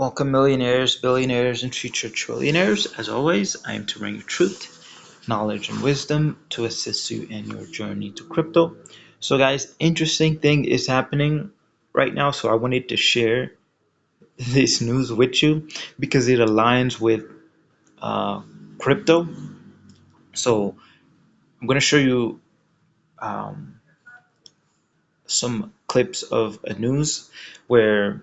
Welcome, millionaires, billionaires, and future trillionaires. As always, I am to bring you truth, knowledge, and wisdom to assist you in your journey to crypto. So, guys, interesting thing is happening right now. So, I wanted to share this news with you because it aligns with uh, crypto. So, I'm going to show you um, some clips of a news where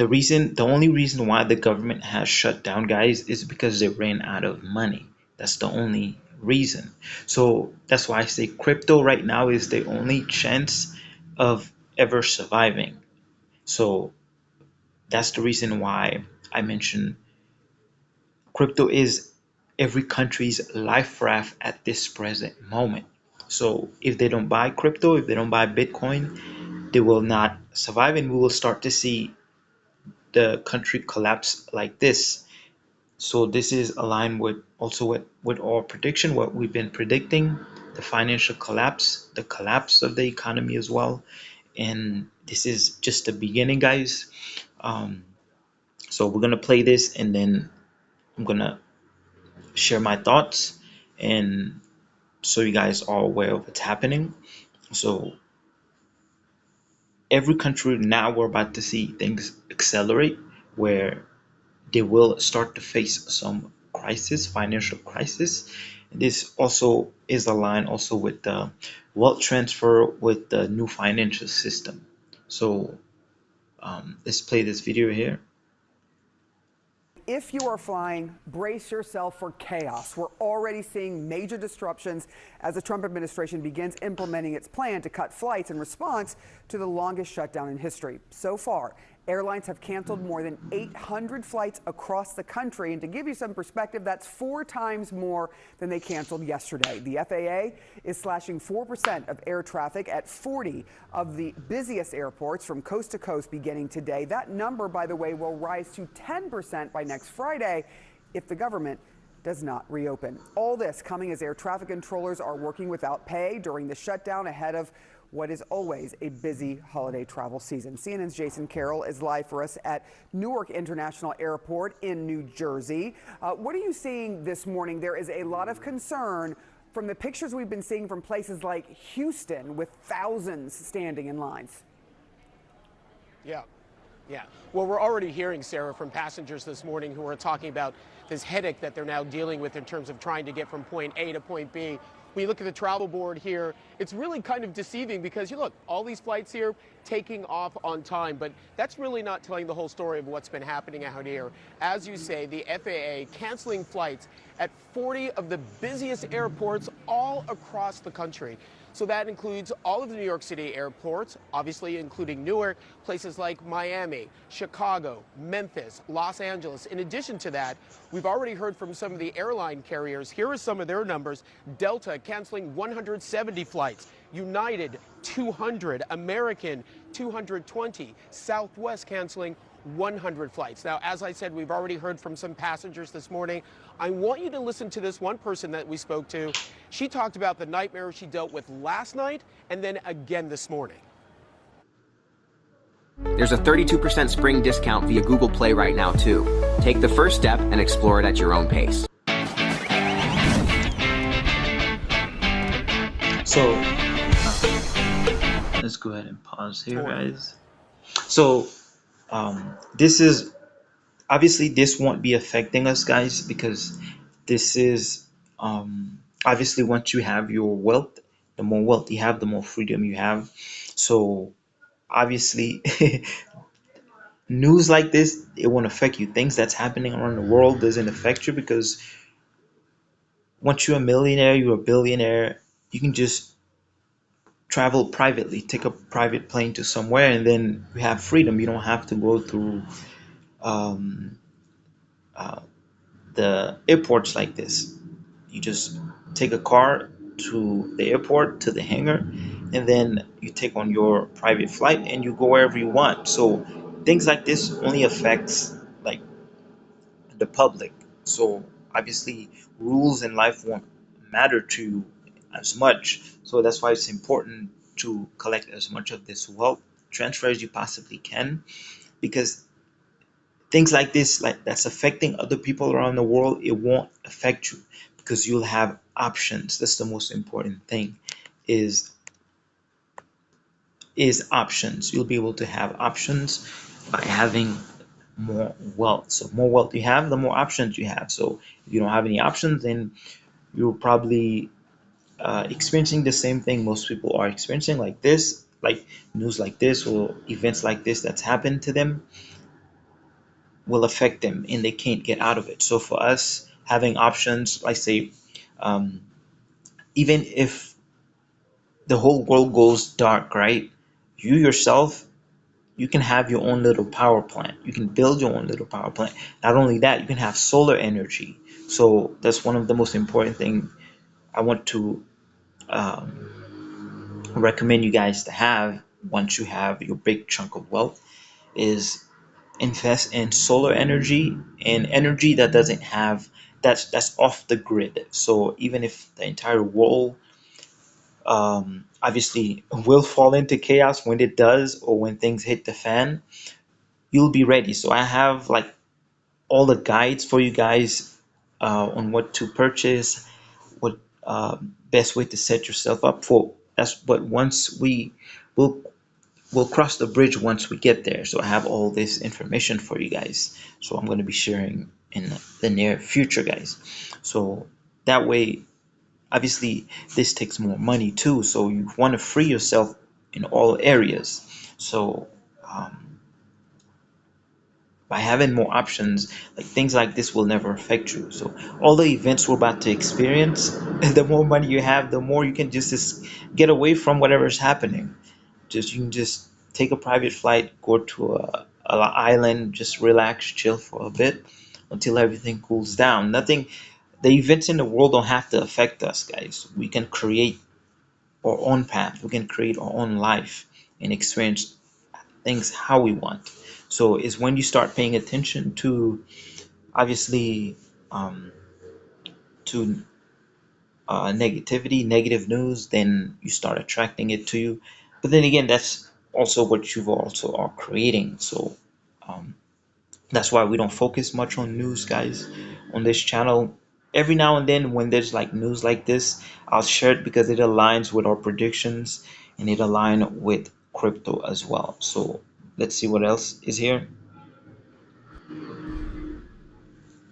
the only reason why the government has shut down, guys, is because they ran out of money. That's the only reason. So that's why I say crypto right now is the only chance of ever surviving. So that's the reason why I mentioned crypto is every country's life raft at this present moment. So if they don't buy crypto, if they don't buy Bitcoin, they will not survive, and we will start to see the country collapse like this. So this is aligned with also with our prediction, what we've been predicting, the financial collapse, the collapse of the economy as well. And this is just the beginning, guys. Um, so we're gonna play this, and then I'm gonna share my thoughts, and so you guys are aware of what's happening. So every country now we're about to see things accelerate, where they will start to face some crisis, financial crisis. This also is aligned also with the wealth transfer with the new financial system. So let's play this video here. If you are flying, brace yourself for chaos. We're already seeing major disruptions as the Trump administration begins implementing its plan to cut flights in response to the longest shutdown in history. So far, airlines have canceled more than 800 flights across the country. And to give you some perspective, that's 4 times more than they canceled yesterday. The FAA is slashing 4% of air traffic at 40 of the busiest airports from coast to coast beginning today. That number, by the way, will rise to 10% by next Friday if the government does not reopen. All this coming as air traffic controllers are working without pay during the shutdown ahead of what is always a busy holiday travel season. CNN's Jason Carroll is live for us at Newark International Airport in New Jersey. What are you seeing this morning? There is a lot of concern from the pictures we've been seeing from places like Houston with thousands standing in lines. Yeah. Yeah. Well, we're already hearing, Sarah, from passengers this morning who are talking about this headache that they're now dealing with in terms of trying to get from point A to point B. When you look at the travel board here, it's really kind of deceiving because you look, all these flights here taking off on time, but that's really not telling the whole story of what's been happening out here. As you say, the FAA canceling flights at 40 of the busiest airports all across the country. So that includes all of the New York City airports, obviously including Newark, places like Miami, Chicago, Memphis, Los Angeles. In addition to that, we've already heard from some of the airline carriers. Here are some of their numbers. Delta canceling 170 flights, United 200, American 220, Southwest canceling 100 flights. Now, as I said, we've already heard from some passengers this morning. I want you to listen to this one person that we spoke to. She talked about the nightmare she dealt with last night and then again this morning. There's a 32% spring discount via Google Play right now, too. Take the first step and explore it at your own pace. So let's go ahead and pause here, guys. So this is obviously this won't be affecting us, guys, because this is obviously once you have your wealth, the more wealth you have, the more freedom you have. So obviously news like this, it won't affect you. Things that's happening around the world doesn't affect you because once you're a millionaire, you're a billionaire, you can just travel privately, take a private plane to somewhere, and then you have freedom. You don't have to go through um, uh, the airports like this. You just take a car to the airport, to the hangar, and then you take on your private flight and you go wherever you want. So things like this only affects like the public. So obviously rules in life won't matter to you as much. So that's why it's important to collect as much of this wealth transfer as you possibly can, because things like this, like that's affecting other people around the world, it won't affect you because you'll have options. That's the most important thing, is options. You'll be able to have options by having more wealth. So more wealth you have, the more options you have. So if you don't have any options, then you're probably experiencing the same thing most people are experiencing, like this, like news like this or events like this that's happened to them will affect them and they can't get out of it. So for us, having options, like say, um, even if the whole world goes dark, right? You yourself, you can have your own little power plant. You can build your own little power plant. Not only that, you can have solar energy. So that's one of the most important thing I want to recommend you guys to have once you have your big chunk of wealth is invest in solar energy and energy that doesn't have that's off the grid. So even if the entire world obviously will fall into chaos, when it does or when things hit the fan, you'll be ready. So I have like all the guides for you guys on what to purchase, what best way to set yourself up for. That's but once will we'll cross the bridge once we get there. So I have all this information for you guys. So I'm going to be sharing in the near future, guys. So that way, obviously, this takes more money too. So you want to free yourself in all areas. So um, by having more options, like things like this will never affect you. So all the events we're about to experience, the more money you have, the more you can just get away from whatever's happening. Just you can just take a private flight, go to a island, just relax, chill for a bit until everything cools down. Nothing, the events in the world don't have to affect us, guys. We can create our own path. We can create our own life and experience things how we want. So it's when you start paying attention to obviously um, to negativity, negative news, then you start attracting it to you. But then again, that's also what you also are creating. So um, that's why we don't focus much on news, guys, on this channel. Every now and then, when there's like news like this, I'll share it because it aligns with our predictions and it aligns with crypto as well. So let's see what else is here. In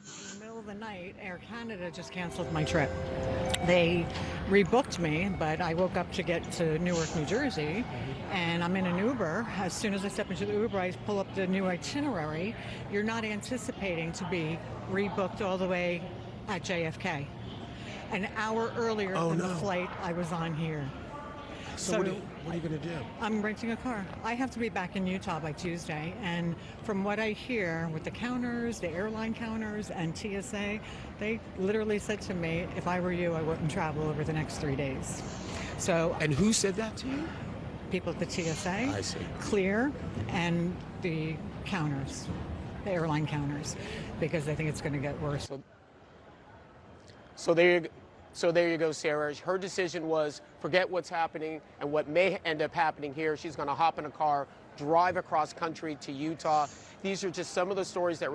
the middle of the night, Air Canada just canceled my trip. They rebooked me, but I woke up to get to Newark, New Jersey, and I'm in an Uber. As soon as I step into the Uber, I pull up the new itinerary. You're not anticipating to be rebooked all the way at JFK. An hour earlier than the flight I was on here. So what are you going to do? I'm renting a car. I have to be back in Utah by Tuesday, and from what I hear with the counters, the airline counters, and TSA, they literally said to me, if I were you, I wouldn't travel over the next 3 days. So, And who said that to you? people at the TSA, I see. Clear, and the counters, the airline counters, because they think it's going to get worse. So there you go, Sarah. Her decision was forget what's happening and what may end up happening here. She's going to hop in a car, drive across country to Utah. These are just some of the stories that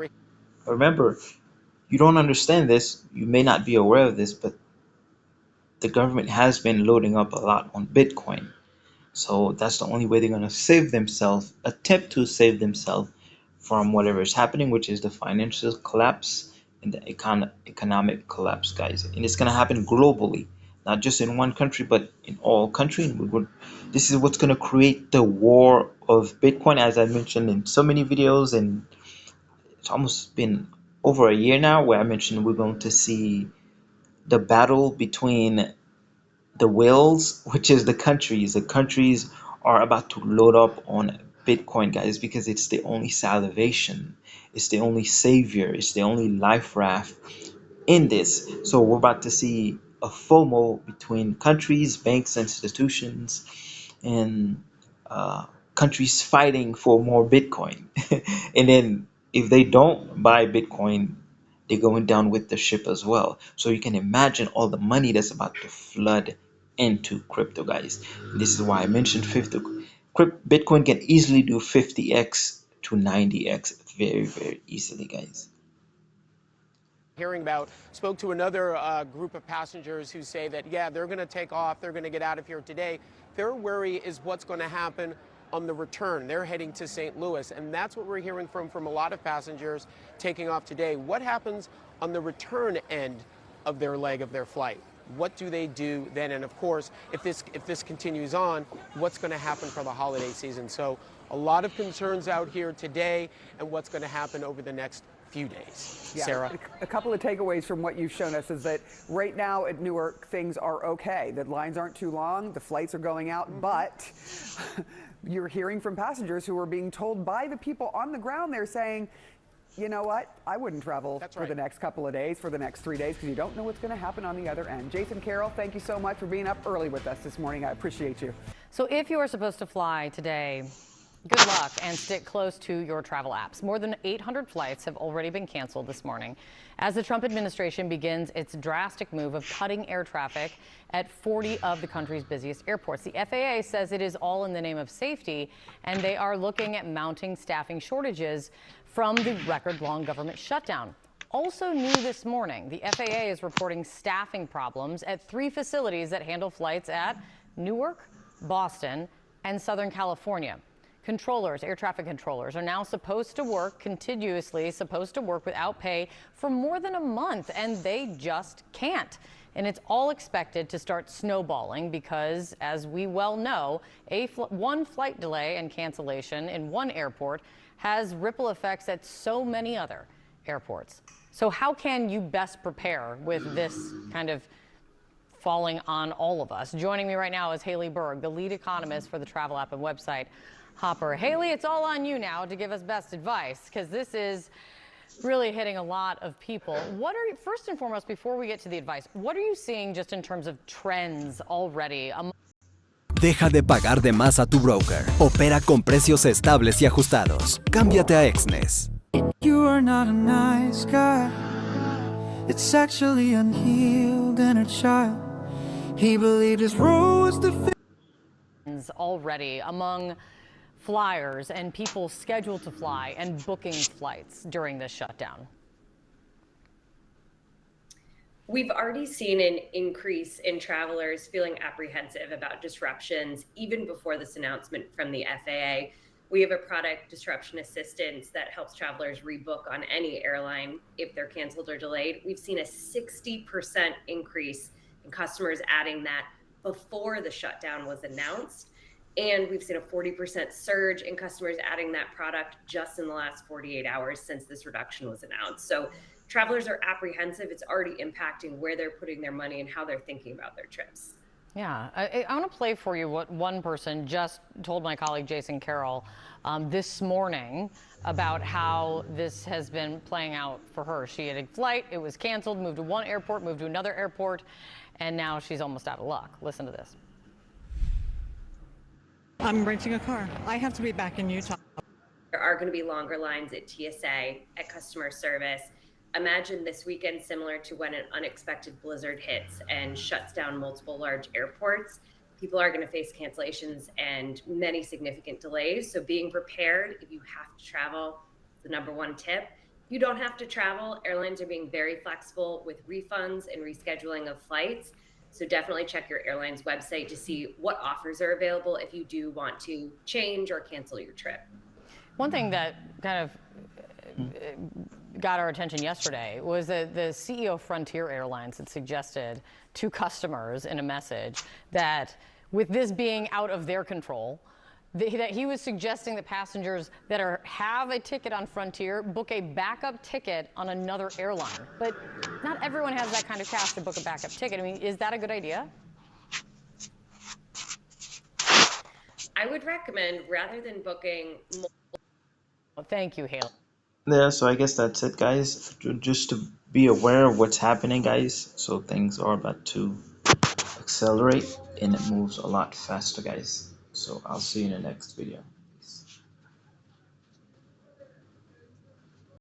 Remember, you don't understand this, you may not be aware of this, but the government has been loading up a lot on Bitcoin. So that's the only way they're going to save themselves, attempt to save themselves from whatever is happening, which is the financial collapse and the economic collapse, guys. And it's going to happen globally, not just in one country, but in all countries. This is what's going to create the war of Bitcoin, as I mentioned in so many videos. And it's almost been over a year now where I mentioned we're going to see the battle between the whales, which is the countries. The countries are about to load up on Bitcoin, guys, because it's the only salvation, it's the only savior, it's the only life raft in this. So we're about to see a FOMO between countries, banks, institutions, and countries fighting for more Bitcoin. And then if they don't buy Bitcoin, they're going down with the ship as well. So you can imagine all the money that's about to flood into crypto, guys. This is why I mentioned 50. Bitcoin can easily do 50x to 90x very, very easily, guys. Hearing about, spoke to another group of passengers who say that, yeah, they're going to take off, they're going to get out of here today. Their worry is what's going to happen on the return. They're heading to St. Louis, and that's what we're hearing from a lot of passengers taking off today. What happens on the return end of their leg of their flight? What do they do then? And of course, if this continues on, what's going to happen for the holiday season? So a lot of concerns out here today, and what's going to happen over the next few days. Yeah, Sarah? a couple of takeaways from what you've shown us is that right now at Newark, things are okay. The lines aren't too long, the flights are going out, but you're hearing from passengers who are being told by the people on the ground, they're saying, you know what, I wouldn't travel for the next couple of days, for the next 3 days, because you don't know what's going to happen on the other end. Jason Carroll, thank you so much for being up early with us this morning. I appreciate you. So if you are supposed to fly today, good luck and stick close to your travel apps. More than 800 flights have already been canceled this morning as the Trump administration begins its drastic move of cutting air traffic at 40 of the country's busiest airports. The FAA says it is all in the name of safety, and they are looking at mounting staffing shortages from the record-long government shutdown. Also new this morning, the FAA is reporting staffing problems at 3 facilities that handle flights at Newark, Boston, and Southern California. Controllers, air traffic controllers, are now supposed to work continuously, supposed to work without pay for more than a month, and they just can't. And it's all expected to start snowballing because, as we well know, one flight delay and cancellation in one airport has ripple effects at so many other airports. So how can you best prepare with this kind of falling on all of us? Joining me right now is Haley Berg, the lead economist for the travel app and website Hopper. Haley, it's all on you now to give us best advice, because this is really hitting a lot of people. What are you, first and foremost, before we get to the advice, what are you seeing just in terms of trends already? Deja de pagar de más a tu broker. Opera con precios estables y ajustados. Cámbiate a Exnes. You are not a nice guy. It's sexually unhealed inner child. He believed his role was the already among flyers and people scheduled to fly and booking flights during this shutdown. We've already seen an increase in travelers feeling apprehensive about disruptions even before this announcement from the FAA. We have a product, Disruption Assistance, that helps travelers rebook on any airline if they're canceled or delayed. We've seen a 60% increase in customers adding that before the shutdown was announced. And we've seen a 40% surge in customers adding that product just in the last 48 hours since this reduction was announced. So travelers are apprehensive. It's already impacting where they're putting their money and how they're thinking about their trips. Yeah, I want to play for you what one person just told my colleague Jason Carroll this morning about how this has been playing out for her. She had a flight, it was canceled, moved to one airport, moved to another airport, and now she's almost out of luck. Listen to this. I'm renting a car. I have to be back in Utah. There are going to be longer lines at TSA, at customer service. Imagine this weekend similar to when an unexpected blizzard hits and shuts down multiple large airports. People are going to face cancellations and many significant delays. So being prepared if you have to travel is the #1 tip. If you don't have to travel, airlines are being very flexible with refunds and rescheduling of flights. So definitely check your airline's website to see what offers are available if you do want to change or cancel your trip. One thing that kind of got our attention yesterday was that the CEO of Frontier Airlines had suggested to customers in a message that with this being out of their control, that he was suggesting that passengers that have a ticket on Frontier book a backup ticket on another airline. But not everyone has that kind of cash to book a backup ticket. I mean, is that a good idea? I would recommend, rather than booking multiple. Well, thank you, Haley. Yeah, so I guess that's it, guys. Just to be aware of what's happening, guys. So things are about to accelerate and it moves a lot faster, guys. So I'll see you in the next video.